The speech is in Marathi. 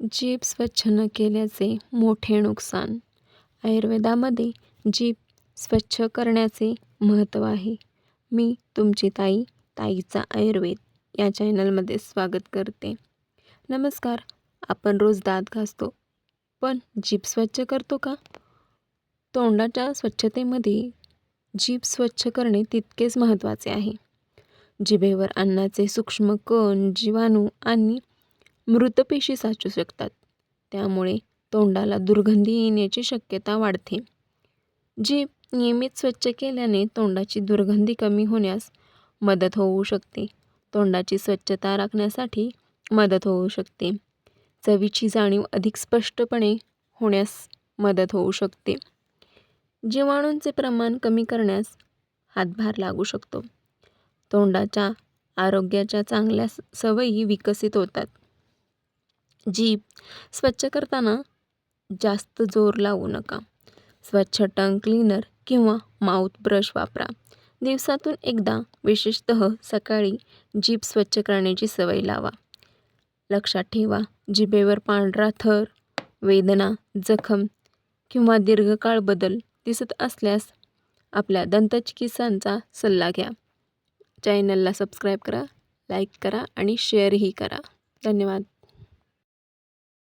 जीभ स्वच्छ न केल्याचे मोठे नुकसान. आयुर्वेदामध्ये जीभ स्वच्छ करण्याचे महत्त्व आहे. मी तुमची ताई, ताईचा आयुर्वेद या चॅनलमध्ये स्वागत करते. नमस्कार. आपण रोज दात घासतो, पण जीभ स्वच्छ करतो का? तोंडाच्या स्वच्छतेमध्ये जीभ स्वच्छ करणे तितकेच महत्त्वाचे आहे. जिभेवर अन्नाचे सूक्ष्म कण, जीवाणू आणि मृतपेशी साचू शकतात. त्यामुळे तोंडाला दुर्गंधी येण्याची शक्यता वाढते. जीभ नियमित स्वच्छ केल्याने तोंडाची दुर्गंधी कमी होण्यास मदत होऊ शकते. तोंडाची स्वच्छता राखण्यासाठी मदत होऊ शकते. चवीची जाणीव अधिक स्पष्टपणे होण्यास मदत होऊ शकते. जीवाणूंचे प्रमाण कमी करण्यास हातभार लागू शकतो. तोंडाच्या आरोग्याच्या चांगल्या सवयी विकसित होतात. जीभ स्वच्छ करताना जास्त जोर लावू नका. स्वच्छ टंग क्लीनर किंवा माउथ ब्रश वापरा. दिवसातून एकदा, विशेषतः सकाळी जीभ स्वच्छ करण्याची सवय लावा. लक्षात ठेवा, जिभेवर पांढरा थर, वेदना, जखम किंवा दीर्घकाळ बदल दिसत असल्यास आपल्या दंतचिकित्सकांचा सल्ला घ्या. चॅनलला सबस्क्राईब करा, लाईक करा आणि शेअरही करा. धन्यवाद.